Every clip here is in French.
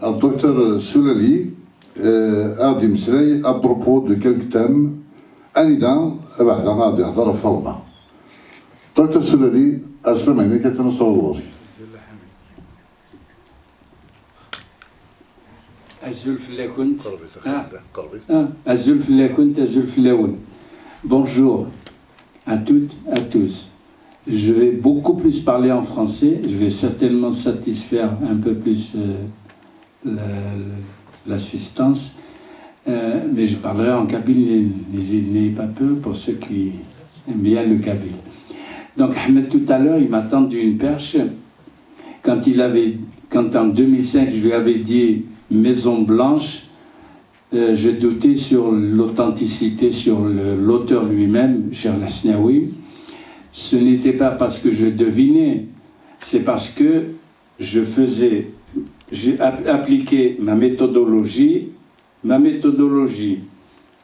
الدكتور سلالي غادي مسراي ابروبو دو كيلك تام انيدا بعد غادي يهضر فورما دكتور سلالي السلام عليك كنصور الزلف لا كنت الزلف لا كنت الزلف لا ون. Bonjour à toutes, à tous. Je vais beaucoup plus parler en français. Je vais certainement satisfaire un peu plus l'assistance. Mais je parlerai en kabyle, n'ayez pas peur pour ceux qui aiment bien le kabyle. Donc Ahmed tout à l'heure, il m'a tendu une perche. Quand en 2005, je lui avais dit Maison Blanche, je doutais sur l'authenticité, sur l'auteur lui-même, Charles Asnaoui. Ce n'était pas parce que je devinais, c'est parce que j'ai appliqué ma méthodologie.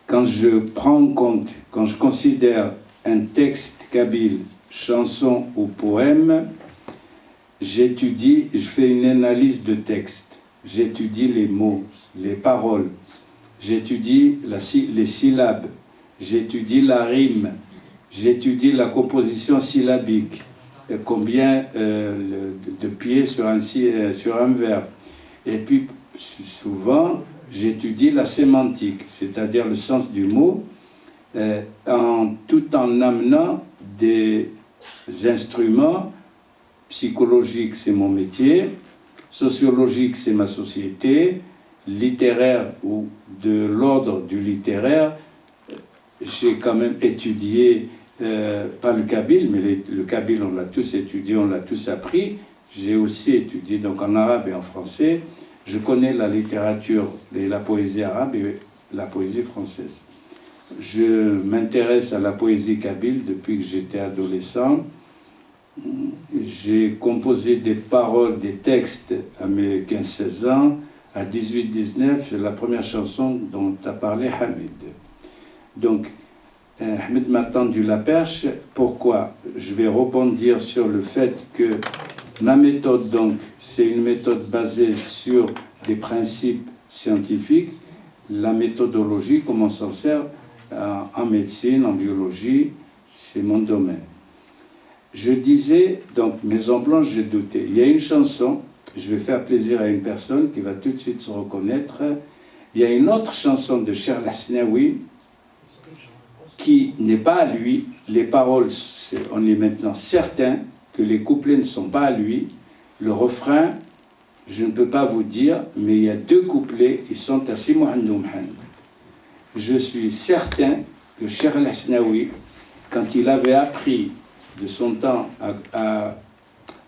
Quand je prends en compte, quand je considère un texte kabyle, chanson ou poème, j'étudie, je fais une analyse de texte. J'étudie les mots, les paroles, j'étudie les syllabes, j'étudie la rime, j'étudie la composition syllabique, combien de pieds sur un verbe. Et puis souvent, j'étudie la sémantique, c'est-à-dire le sens du mot, tout en amenant des instruments psychologiques, c'est mon métier, sociologique, c'est ma société, littéraire ou de l'ordre du littéraire. J'ai quand même étudié, pas le kabyle, mais le kabyle, on l'a tous étudié, on l'a tous appris. J'ai aussi étudié donc en arabe et en français. Je connais la littérature et la poésie arabe et la poésie française. Je m'intéresse à la poésie kabyle depuis que j'étais adolescent. J'ai composé des paroles, des textes à mes 15-16 ans. À 18-19, la première chanson dont a parlé Hamid. Donc, Hamid m'a tendu la perche. Pourquoi? Je vais rebondir sur le fait que ma méthode, donc, c'est une méthode basée sur des principes scientifiques. La méthodologie, comment on s'en sert en médecine, en biologie, c'est mon domaine. Je disais, donc, Maison Blanche, j'ai douté. Il y a une chanson, je vais faire plaisir à une personne qui va tout de suite se reconnaître. Il y a une autre chanson de Charles Asnaoui qui n'est pas à lui. Les paroles, on est maintenant certain que les couplets ne sont pas à lui. Le refrain, je ne peux pas vous dire, mais il y a 2 couplets, ils sont à Simohan Doumhan. Je suis certain que Charles Asnaoui, quand il avait appris de son temps à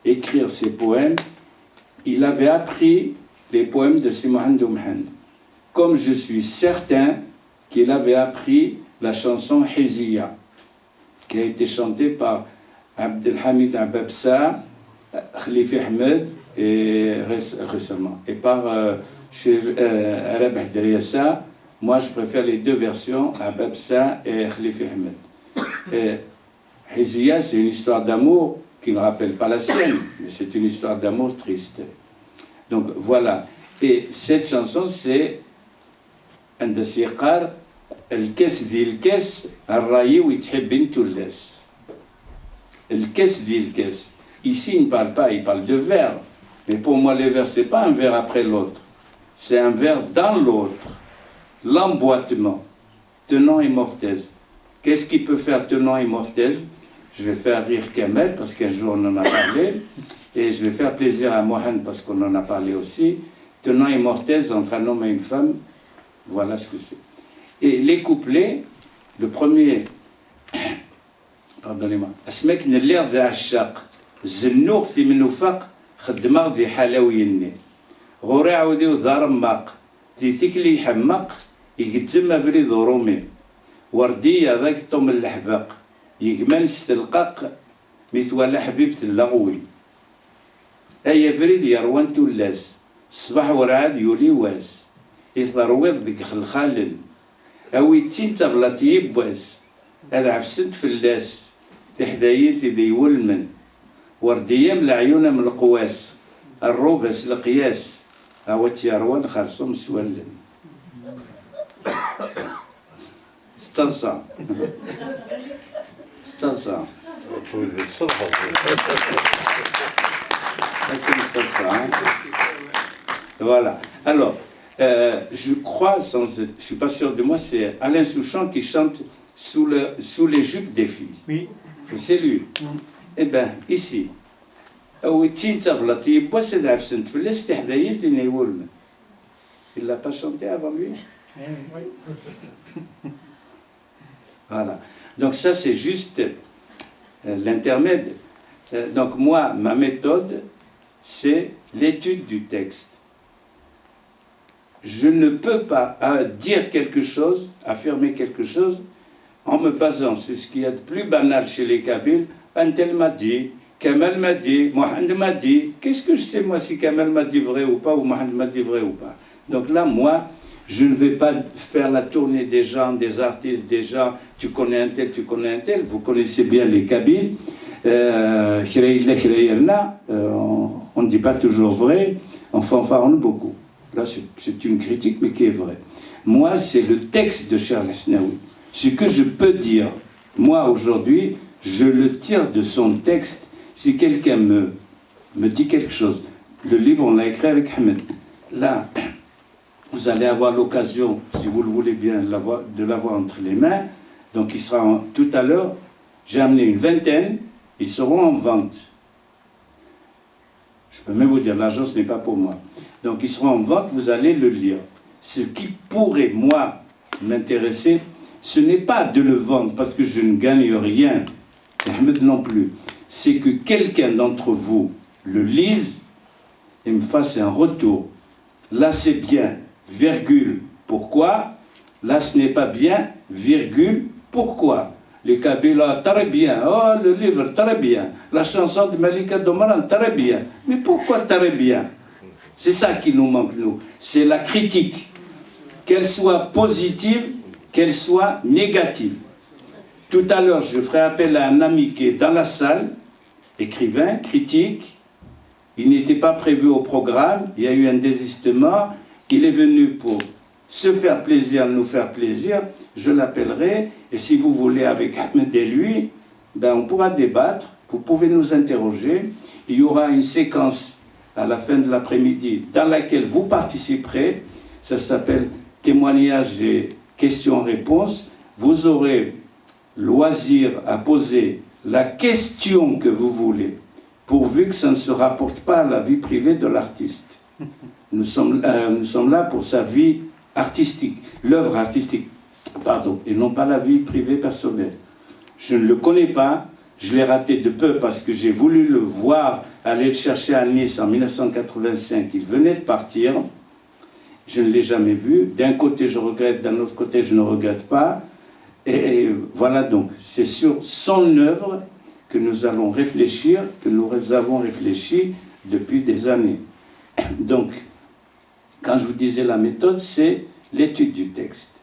écrire ses poèmes, il avait appris les poèmes de Simohan Doumhan. Comme je suis certain qu'il avait appris la chanson Hiziya, qui a été chantée par Abdelhamid Ababsa, Khalifi Ahmed et récemment, et par Arab Hadriassa. Moi, je préfère les 2 versions, Ababsa et Khalifi Ahmed. Hiziya, c'est une histoire d'amour qui ne rappelle pas la sienne, mais c'est une histoire d'amour triste. Donc voilà. Et cette chanson, c'est عند سيقار الكاس ديال الكاس الرايي ويتحب انتو اللاس. الكاس ديال الكاس. Ici, il ne parle pas, il parle de vers. Mais pour moi, les vers, ce n'est pas un vers après l'autre. C'est un vers dans l'autre. L'emboîtement. Tenant et mortaise. Qu'est-ce qui peut faire tenant et mortaise? Je vais faire rire Kamel, parce qu'un jour on en a parlé. Et je vais faire plaisir à Mohan, parce qu'on en a parlé aussi. Tenant et mortaise entre un homme et une femme. Voilà ce que c'est. Et les couplets, le premier, pardonnez-moi, اسمك نلير ذا عشاق زنوق في منوفاق خدماغ ذي حلاوي الني غوري عودي وذا رماق ذي تكلي حماق يقتم بريد رومي وردية ذاك طوم اللحباق يكمن استلقاق مثوال حبيبة اللغوي. أي فريد يروان تولاس صباح ورعاد يولي واس يثروض ذيك الخالل أو يتين تبلاتي بواس هذا عفسنت فلاس تحدايين ذي ولمن ورديام العيون من القواس الروبس القياس أو تيروان خرصهم سولن استنصع استنصع Voilà. Alors, je crois, je ne suis pas sûr de moi, c'est Alain Souchon qui chante sous les jupes des filles. Oui. C'est lui. Eh bien, ici. Il ne l'a pas chanté avant lui. Voilà. Donc ça, c'est juste l'intermède. Donc moi, ma méthode, c'est l'étude du texte. Je ne peux pas dire quelque chose, affirmer quelque chose, en me basant sur ce qu'il y a de plus banal chez les Kabyles. Antel m'a dit, Kamal m'a dit, Mohamed m'a dit. Qu'est-ce que je sais moi si Kamal m'a dit vrai ou pas, ou Mohamed m'a dit vrai ou pas? Donc là, moi, je ne vais pas faire la tournée des gens, des artistes, des gens, tu connais un tel, tu connais un tel. Vous connaissez bien les Kabyles. On ne dit pas toujours vrai, on fanfaronne beaucoup. Là, c'est une critique, mais qui est vraie. Moi, c'est le texte de Charles Asnaoui. Ce que je peux dire, moi, aujourd'hui, je le tire de son texte. Si quelqu'un me dit quelque chose, le livre, on l'a écrit avec Ahmed. Là, vous allez avoir l'occasion, si vous le voulez bien, de l'avoir entre les mains. Donc, il sera tout à l'heure. J'ai amené une vingtaine. Ils seront en vente. Je peux même vous dire, l'argent, ce n'est pas pour moi. Donc, ils seront en vente, vous allez le lire. Ce qui pourrait, moi, m'intéresser, ce n'est pas de le vendre, parce que je ne gagne rien, Ahmed non plus. C'est que quelqu'un d'entre vous le lise et me fasse un retour. Là, c'est bien, virgule, pourquoi? Là, ce n'est pas bien, virgule, pourquoi? Les Kabyles, très bien. Oh, le livre, très bien. La chanson de Malika Domaran, très bien. Mais pourquoi très bien? C'est ça qui nous manque, nous. C'est la critique. Qu'elle soit positive, qu'elle soit négative. Tout à l'heure, je ferai appel à un ami qui est dans la salle, écrivain, critique. Il n'était pas prévu au programme. Il y a eu un désistement. Il est venu pour se faire plaisir, nous faire plaisir. Je l'appellerai. Et si vous voulez, avec Ahmed et lui, ben on pourra débattre, vous pouvez nous interroger. Il y aura une séquence à la fin de l'après-midi dans laquelle vous participerez. Ça s'appelle témoignages et questions-réponses. Vous aurez loisir à poser la question que vous voulez, pourvu que ça ne se rapporte pas à la vie privée de l'artiste. Nous sommes là pour sa vie artistique, l'œuvre artistique. Pardon, et non pas la vie privée personnelle. Je ne le connais pas, je l'ai raté de peu parce que j'ai voulu le voir, aller le chercher à Nice en 1985, il venait de partir, je ne l'ai jamais vu, d'un côté je regrette, d'un autre côté je ne regrette pas, et voilà donc, c'est sur son œuvre que nous allons réfléchir, que nous avons réfléchi depuis des années. Donc, quand je vous disais la méthode, c'est l'étude du texte.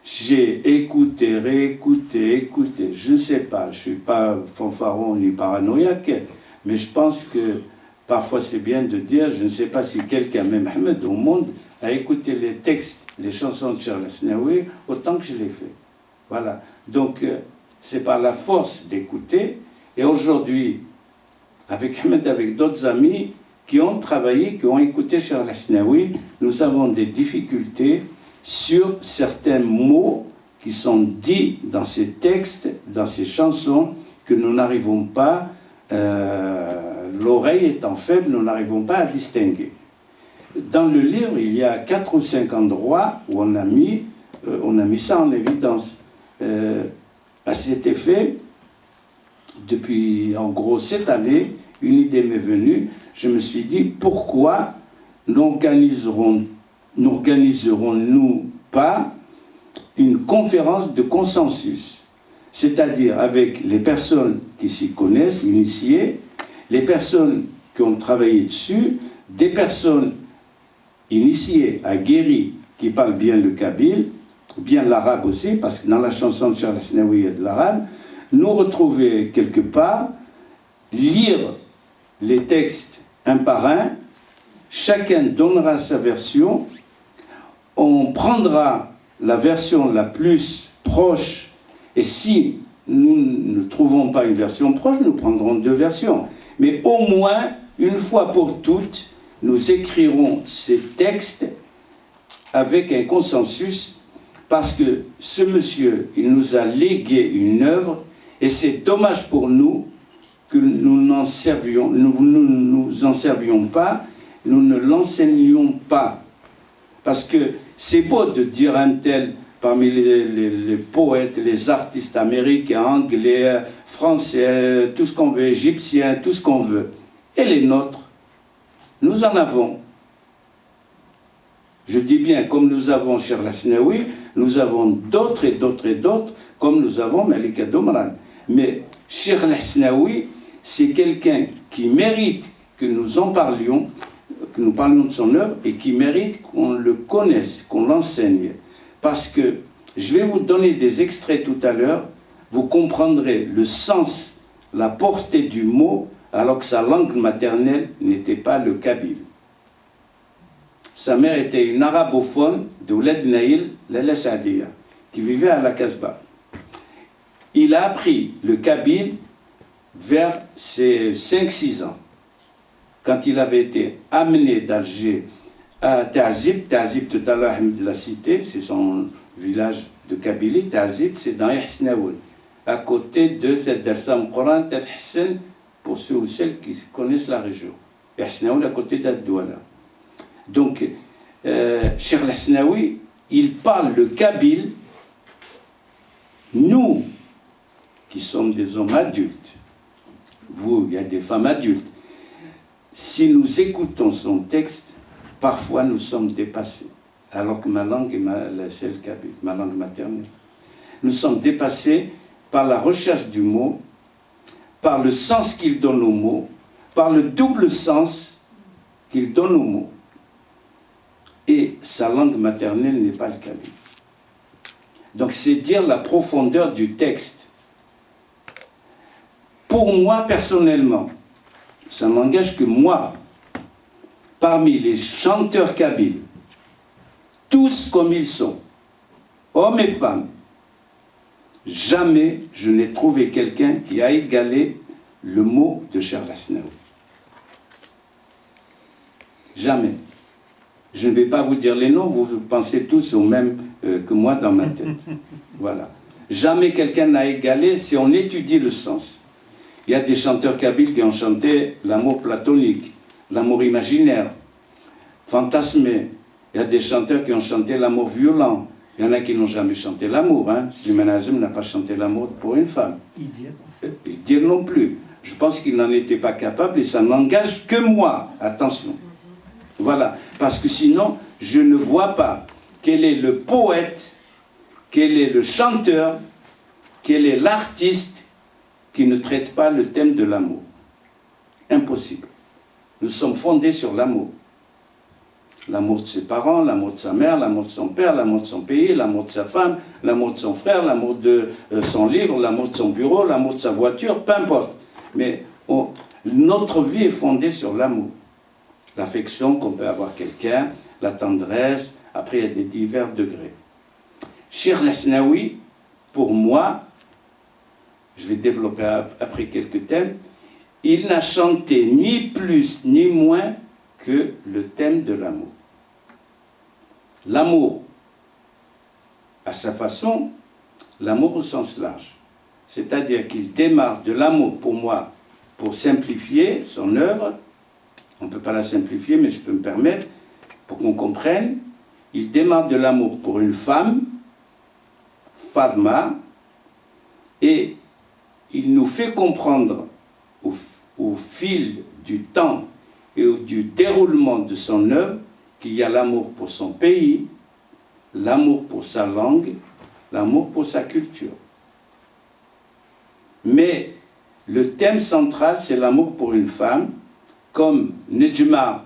J'ai écouté, réécouté, écouté. Je ne sais pas, je ne suis pas fanfaron ni paranoïaque, mais je pense que parfois c'est bien de dire, je ne sais pas si quelqu'un, même Ahmed au monde, a écouté les textes, les chansons de Charles Asnaoui autant que je l'ai fait. Voilà. Donc, c'est par la force d'écouter. Et aujourd'hui, avec Ahmed, avec d'autres amis qui ont travaillé, qui ont écouté Charles Asnaoui, nous avons des difficultés sur certains mots qui sont dits dans ces textes, dans ces chansons, que nous n'arrivons pas, l'oreille étant faible, nous n'arrivons pas à distinguer. Dans le livre, il y a 4 ou 5 endroits où on a mis ça en évidence. À cet effet, depuis en gros cette année, une idée m'est venue. Je me suis dit, pourquoi n'organiserons-nous pas une conférence de consensus, c'est-à-dire avec les personnes qui s'y connaissent, initiées, les personnes qui ont travaillé dessus, des personnes initiées, aguerries, qui parlent bien le kabyle, bien l'arabe aussi, parce que dans la chanson de Charles Hasnaoui, il y a de l'arabe, nous retrouver quelque part, lire les textes un par un, chacun donnera sa version, on prendra la version la plus proche, et si nous ne trouvons pas une version proche, nous prendrons deux versions. Mais au moins, une fois pour toutes, nous écrirons ces textes avec un consensus, parce que ce monsieur, il nous a légué une œuvre, et c'est dommage pour nous que nous n'en servions, nous en servions pas, nous ne l'enseignions pas. Parce que c'est beau de dire un tel parmi les poètes, les artistes américains, anglais, français, tout ce qu'on veut, égyptiens, tout ce qu'on veut. Et les nôtres, nous en avons. Je dis bien, comme nous avons Charles Hasnaoui, nous avons d'autres et d'autres et d'autres, comme nous avons Malika Domran. Mais Charles Hasnaoui, c'est quelqu'un qui mérite que nous en parlions, que nous parlions de son œuvre, et qui mérite qu'on le connaisse, qu'on l'enseigne. Parce que, je vais vous donner des extraits tout à l'heure, vous comprendrez le sens, la portée du mot, alors que sa langue maternelle n'était pas le kabyle. Sa mère était une arabophone de Ouled Naïl, Lala Saadia, qui vivait à la Casbah. Il a appris le kabyle vers ses 5-6 ans, quand il avait été amené d'Alger à Ta'zib. Ta'zib, tout à l'heure, Ahmed l'a cité, c'est son village de Kabylie. Ta'zib, c'est dans Ihsnaoul, à côté de Darsam Coran, Tafhsen, pour ceux ou celles qui connaissent la région. Ihsnaoul, à côté d'Ad-Douala. Donc, Cheikh Hasnaoui, il parle le kabyle. Nous, qui sommes des hommes adultes, vous, il y a des femmes adultes, si nous écoutons son texte, parfois nous sommes dépassés, alors que ma langue est celle kabyle, ma langue maternelle. Nous sommes dépassés par la recherche du mot, par le sens qu'il donne au mot, par le double sens qu'il donne au mot. Et sa langue maternelle n'est pas le kabyle. Donc c'est dire la profondeur du texte. Pour moi, personnellement, ça n'engage que moi, parmi les chanteurs kabyles, tous comme ils sont, hommes et femmes, jamais je n'ai trouvé quelqu'un qui a égalé le mot de Charles Hasnaoui. Jamais. Je ne vais pas vous dire les noms, vous pensez tous au même que moi dans ma tête. Voilà. Jamais quelqu'un n'a égalé si on étudie le sens. Il y a des chanteurs kabyles qui ont chanté l'amour platonique, l'amour imaginaire, fantasmé. Il y a des chanteurs qui ont chanté l'amour violent. Il y en a qui n'ont jamais chanté l'amour. Slimane Azem n'a pas chanté l'amour pour une femme. Dire non plus. Je pense qu'il n'en était pas capable et ça n'engage que moi. Attention. Voilà. Parce que sinon, je ne vois pas quel est le poète, quel est le chanteur, quel est l'artiste qui ne traite pas le thème de l'amour. Impossible. Nous sommes fondés sur l'amour. L'amour de ses parents, l'amour de sa mère, l'amour de son père, l'amour de son pays, l'amour de sa femme, l'amour de son frère, l'amour de son livre, l'amour de son bureau, l'amour de sa voiture, peu importe. Mais notre vie est fondée sur l'amour. L'affection qu'on peut avoir quelqu'un, la tendresse, après il y a des divers degrés. Cheikh Hasnaoui, pour moi, je vais développer après quelques thèmes, il n'a chanté ni plus ni moins que le thème de l'amour. L'amour, à sa façon, l'amour au sens large. C'est-à-dire qu'il démarre de l'amour, pour moi, pour simplifier son œuvre. On ne peut pas la simplifier, mais je peux me permettre, pour qu'on comprenne. Il démarre de l'amour pour une femme, Fatma, et il nous fait comprendre au fil du temps et du déroulement de son œuvre qu'il y a l'amour pour son pays, l'amour pour sa langue, l'amour pour sa culture. Mais le thème central, c'est l'amour pour une femme, comme Nejma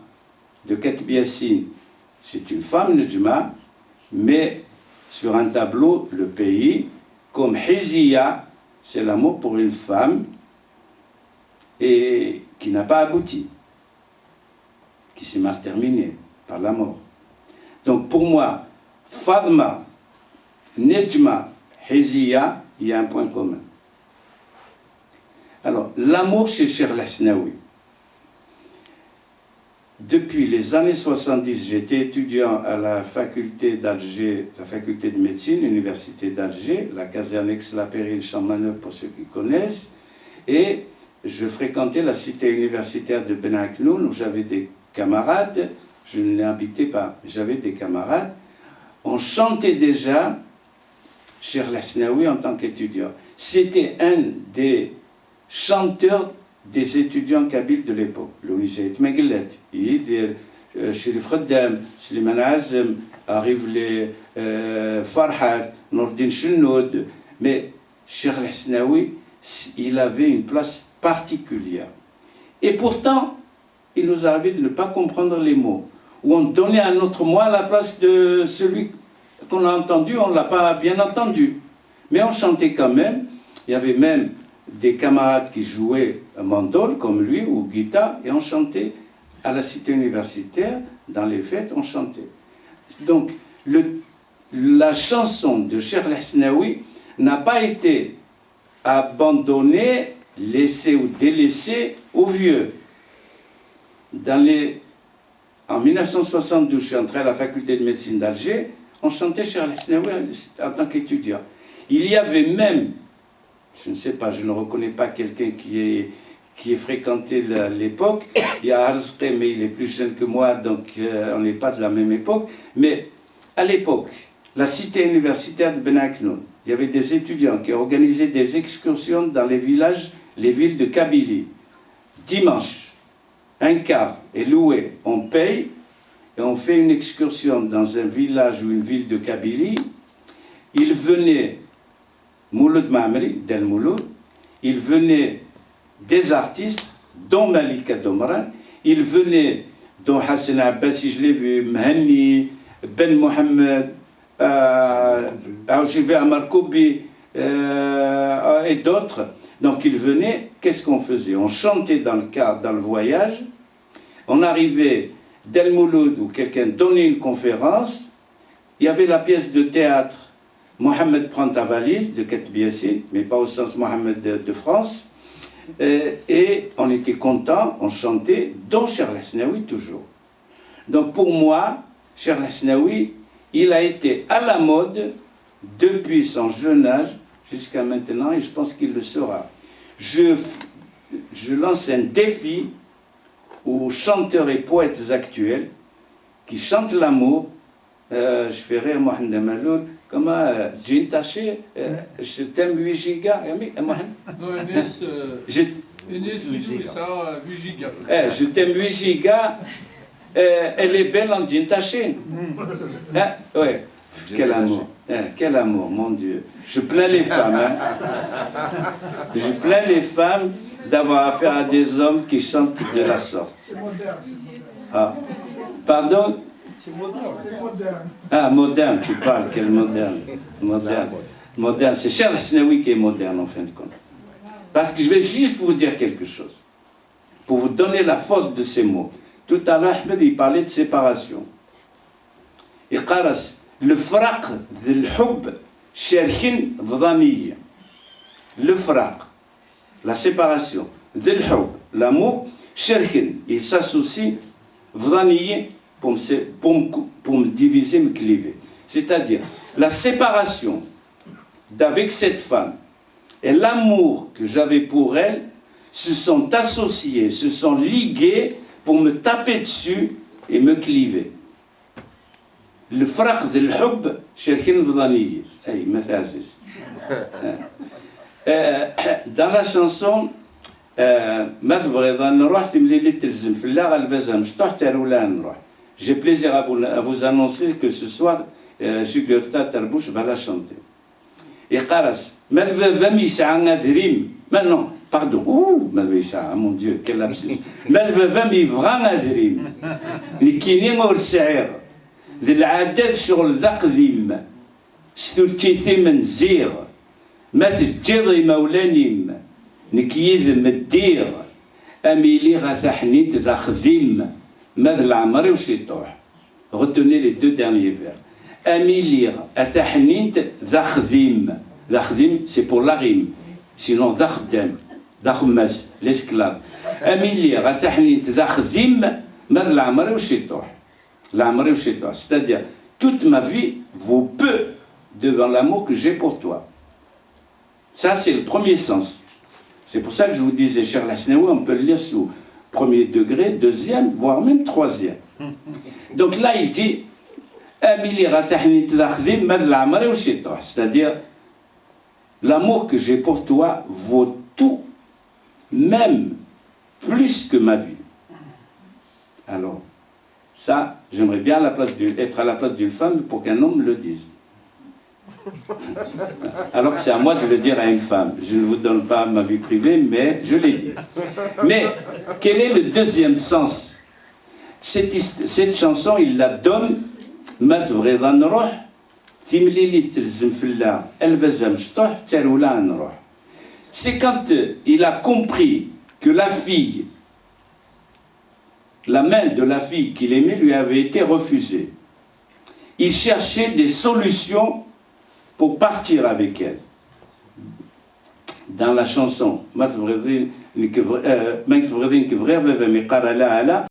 de Katb Yassine, c'est une femme Nejma, mais sur un tableau, le pays, comme Hizia, c'est l'amour pour une femme et qui n'a pas abouti, qui s'est mal terminé par la mort. Donc pour moi, Fadma, Nejma, Hizia, il y a un point commun. Alors, l'amour chez Cheikh Al-Hasnaoui. Depuis les années 70, j'étais étudiant à la faculté d'Alger, la faculté de médecine, l'université d'Alger, la caserne Aix-la-Pérille, Champmaneuve pour ceux qui connaissent, et je fréquentais la cité universitaire de Ben Aknoun où j'avais des camarades, je ne les habitais pas, mais j'avais des camarades, on chantait déjà Cheikh Al-Hasnaoui en tant qu'étudiant. C'était un des chanteurs des étudiants kabyles de l'époque. Louis Saïd Meguellet, Sherif Khaddam, Slimane Azem, arrivent les Farhat, Nourdine Chennoud. Mais Cheikh Al-Hasnaoui, il avait une place particulière. Et pourtant, il nous arrivait de ne pas comprendre les mots. Ou on donnait un autre mot à la place de celui qu'on a entendu, on ne l'a pas bien entendu. Mais on chantait quand même. Il y avait même des camarades qui jouaient mandol comme lui ou guitare et on chantait à la cité universitaire, dans les fêtes, on chantait. Donc, la chanson de Cheikh Al-Hasnaoui n'a pas été abandonnée, laissée ou délaissée aux vieux. En 1972, je suis entré à la faculté de médecine d'Alger, on chantait Cheikh Al-Hasnaoui en tant qu'étudiant. Il y avait même, je ne sais pas, je ne reconnais pas quelqu'un qui ait fréquenté l'époque. Il y a Arzqe, mais il est plus jeune que moi, donc on n'est pas de la même époque. Mais à l'époque, la cité universitaire de Ben Aknoun, il y avait des étudiants qui organisaient des excursions dans les villages, les villes de Kabylie. Dimanche, un car est loué, on paye, et on fait une excursion dans un village ou une ville de Kabylie. Il venait Mouloud Ma'amri, Del Mouloud, il venait des artistes, dont Malika Domran, il venait dont Hassan Abbasi, je l'ai vu, Mhanni, Ben Mohamed, Aoujivé Amarkoubi et d'autres. Donc il venait, qu'est-ce qu'on faisait? On chantait dans le car, dans le voyage, on arrivait Del Mouloud où quelqu'un donnait une conférence, il y avait la pièce de théâtre Mohamed prend ta valise de Katb Yassine, mais pas au sens Mohamed de France, et on était contents, on chantait, dont Cheikh Al-Hasnaoui toujours. Donc pour moi, Cheikh Al-Hasnaoui, il a été à la mode depuis son jeune âge jusqu'à maintenant, et je pense qu'il le sera. Je lance un défi aux chanteurs et poètes actuels qui chantent l'amour. Je fais rire Mohamed Maloul, comment Jean Taché, je t'aime 8 gigas. Je t'aime 8 gigas, elle est belle en Jean Taché. Ouais. Quel amour, mon Dieu. Je plains les femmes. Hein. Je plains les femmes d'avoir affaire à des hommes qui chantent de la sorte. C'est moderne. Ah. Pardon? C'est moderne. Ah, moderne, tu parles, quel moderne. Moderne, c'est Cheikh Al-Hasnaoui qui est moderne en fin de compte. Parce que je vais juste vous dire quelque chose, pour vous donner la force de ces mots. Tout à l'heure, Ahmed, il parlait de séparation. Et Qaras, le fraq de l'hub, sherkin vdamiya. Le fraq, la séparation, de l'hub, l'amour, sherkin, il s'associe vdamiya pour me diviser, me cliver. C'est-à-dire, la séparation d'avec cette femme et l'amour que j'avais pour elle se sont associés, se sont ligués pour me taper dessus et me cliver. Le fraq de l'hub, sherkin vdamiya. Hey, Mathaziz. Dans la chanson, j'ai plaisir à vous annoncer que ce soir, Jugurta Tarbouch va la chanter. Et Qaras, maintenant, Pardon, ouh, mon Dieu, quel lapsus. Malvava mi vran adrim. Nikini or sa'ir. ذي العداد شغل ذا قديم ستوتي ثمن زير ما تجيضي مولانيم نكيذ مدير أميلي غا حنيت ذا خديم ماذا العمري وشيطوح. Retenez les deux derniers vers. Amilire, atahninit, dhakhdim. Dhakhdim, c'est pour la rime. Sinon, dhakhdem, dhakhmas, l'esclave. Amilire, atahninit, dhakhdim, mad l'amri ou shitoh. L'amri ou shitoh. C'est-à-dire, toute ma vie vaut peu devant l'amour que j'ai pour toi. Ça, c'est le premier sens. C'est pour ça que je vous disais, cher Lasnewa, on peut le lire sous premier degré, deuxième, voire même troisième. Donc là, il dit, c'est-à-dire, l'amour que j'ai pour toi vaut tout, même plus que ma vie. Alors, ça, j'aimerais bien être à la place d'une femme pour qu'un homme le dise. Alors que c'est à moi de le dire à une femme. Je ne vous donne pas ma vie privée, mais je l'ai dit. Mais quel est le deuxième sens? Cette chanson, il la donne. C'est quand il a compris que la fille, la main de la fille qu'il aimait lui avait été refusée. Il cherchait des solutions pour partir avec elle. Dans la chanson,